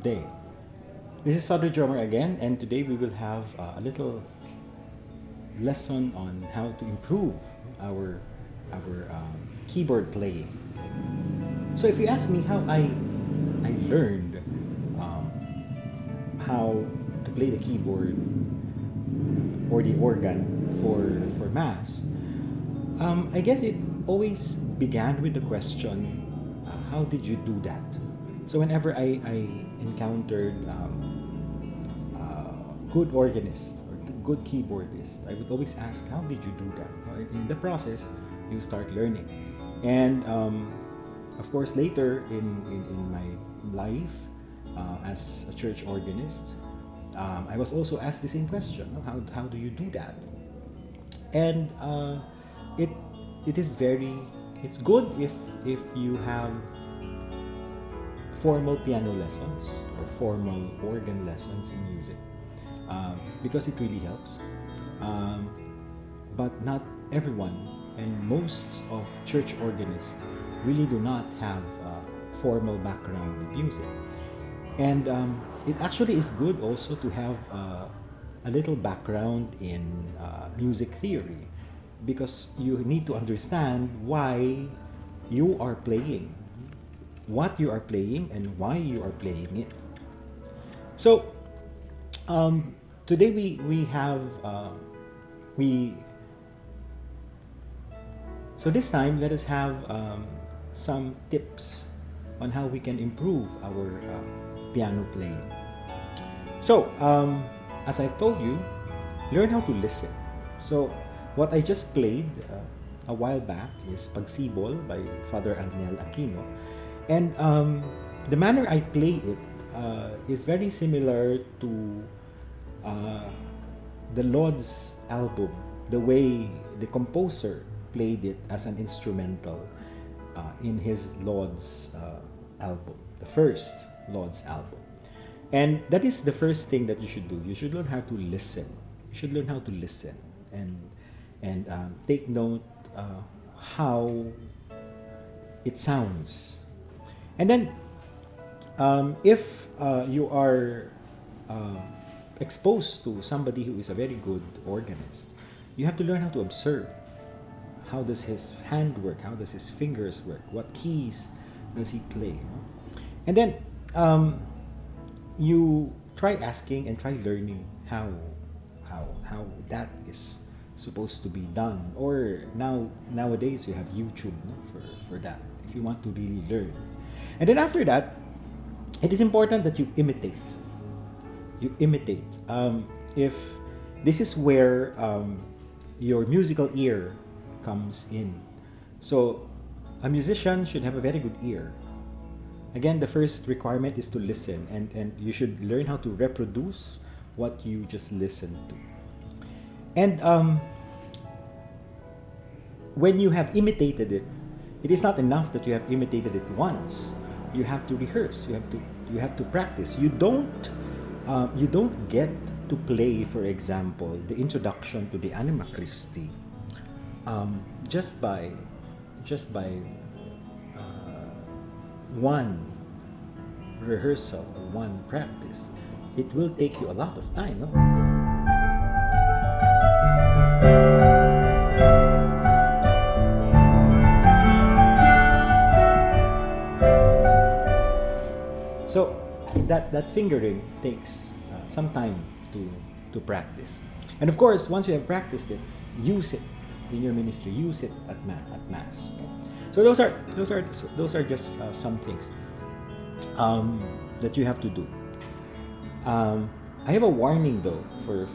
day. This is Father Drummer again, and today we will have a little lesson on how to improve our keyboard playing. So if you ask me how I learned how to play the keyboard or the organ for Mass, I guess it always began with the question, how did you do that? So whenever I encountered good organist or good keyboardist, I would always ask, how did you do that? In the process, you start learning. And of course, later in my life as a church organist, I was also asked the same question, how do you do that? And it's good if you have formal piano lessons or formal organ lessons in music, because it really helps. But not everyone, and most of church organists really do not have a formal background in music. And it actually is good also to have a little background in music theory, because you need to understand why you are playing, what you are playing, and why you are playing it. So today so this time let us have some tips on how we can improve our piano playing. So as I've told you, learn how to listen. So what I just played a while back is Pagsibol by Father Arnel Aquino. And the manner I play it is very similar to the Lord's album, the way the composer played it as an instrumental in his Lord's album, the first Lord's album. And that is the first thing that you should do. You should learn how to listen. You should learn how to listen and take note how it sounds. And then if you are exposed to somebody who is a very good organist, you have to learn how to observe. How does his hand work? How does his fingers work? What keys does he play? And then you try asking and try learning how that is supposed to be done. Or nowadays you have YouTube for that, if you want to really learn. And then after that, it is important that you imitate. You imitate. If this is where your musical ear comes in. So a musician should have a very good ear. Again, the first requirement is to listen, and you should learn how to reproduce what you just listened to. And when you have imitated it, it is not enough that you have imitated it once. You have to rehearse. You have to practice. You don't get to play, for example, the introduction to the Anima Christi just by one rehearsal or one practice. It will take you a lot of time, no? So that fingering takes some time to practice. And of course, once you have practiced it, use it in your ministry. Use it at Mass. Okay? So those are just some things that you have to do. I have a warning though for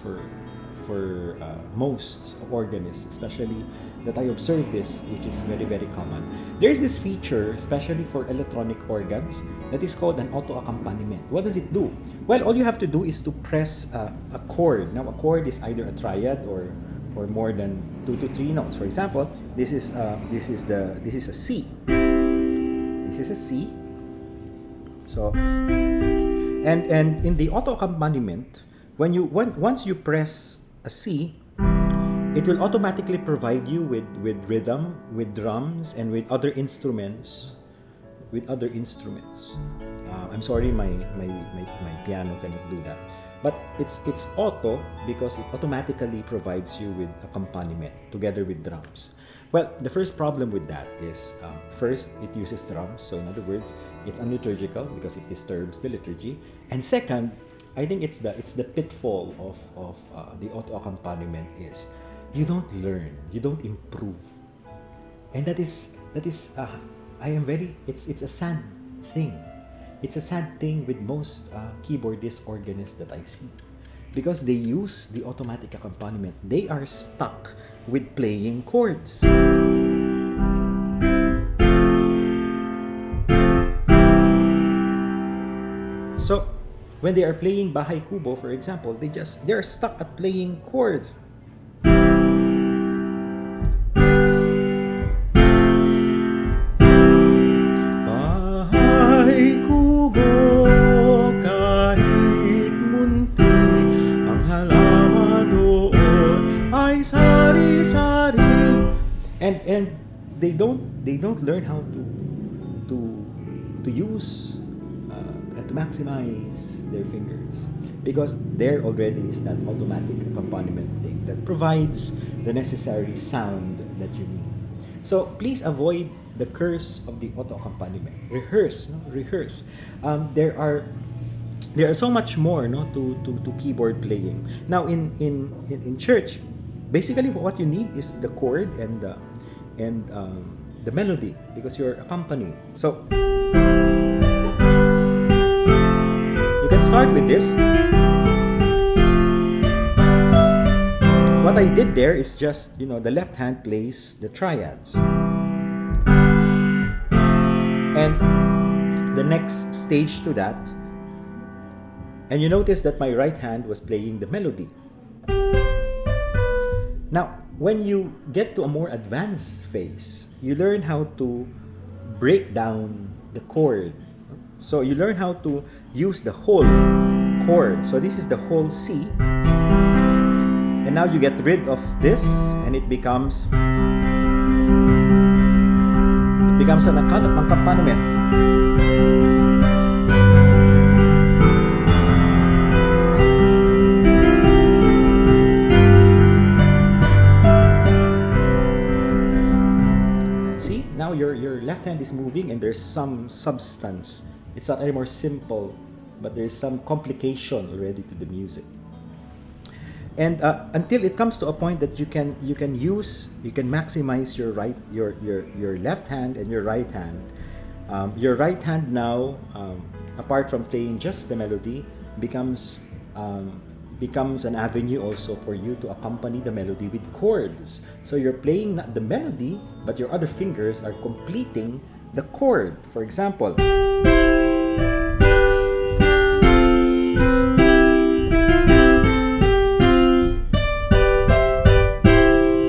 most organists, especially that I observe this, which is very, very common. There's this feature, especially for electronic organs, that is called an auto accompaniment. What does it do? Well, all you have to do is to press a chord. Now, a chord is either a triad or more than 2 to 3 notes. For example, this is a C. This is a C. So, and in the auto accompaniment, once you press a C, it will automatically provide you with rhythm, with drums, and with other instruments with other instruments. I'm sorry, my piano cannot do that. But it's auto because it automatically provides you with accompaniment together with drums. Well, the first problem with that is, first, it uses drums. So in other words, it's unliturgical because it disturbs the liturgy. And second, I think it's the pitfall of the auto accompaniment is you don't learn, you don't improve, and that is I am very it's a sad thing. It's a sad thing with most keyboardist organists that I see, because they use the automatic accompaniment. They are stuck with playing chords. So when they are playing Bahay Kubo, for example, they're stuck at playing chords. Bahay Kubo, kahit munti, ang halaman doon ay sari-sari. And they don't learn how to use to maximize their fingers, because there already is that automatic accompaniment thing that provides the necessary sound that you need. So please avoid the curse of the auto accompaniment. Rehearse. There are so much more to keyboard playing. Now in church, basically what you need is the chord and the melody, because you're accompanying. So you can start with this. What I did there is just, the left hand plays the triads. And the next stage to that, and you notice that my right hand was playing the melody. Now, when you get to a more advanced phase, you learn how to break down the chord. So you learn how to use the whole chord. So this is the whole C. And now you get rid of this, and it becomes an accompaniment. See, now your left hand is moving, and there's some substance. It's not anymore simple, but there's some complication already to the music. And until it comes to a point that you can maximize your left hand and your right hand. Your right hand now, apart from playing just the melody, becomes an avenue also for you to accompany the melody with chords. So you're playing not the melody, but your other fingers are completing the chord. For example,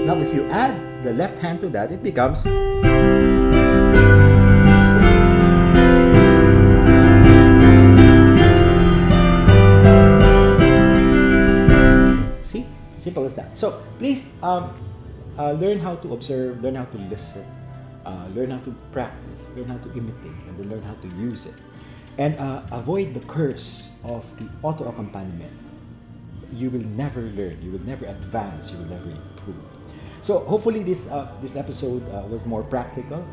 now if you add the left hand to that, it becomes simple as that. So please learn how to observe, learn how to listen, learn how to practice, learn how to imitate, and then learn how to use it. And avoid the curse of the auto accompaniment. You will never learn, you will never advance, you will never improve. So hopefully this episode was more practical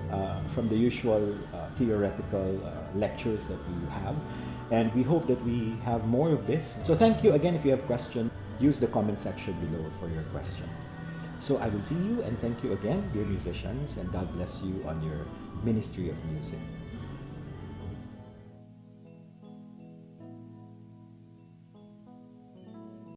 from the usual theoretical lectures that we have. And we hope that we have more of this. So thank you again. If you have questions, use the comment section below for your questions. So I will see you, and thank you again, dear musicians, and God bless you on your ministry of music.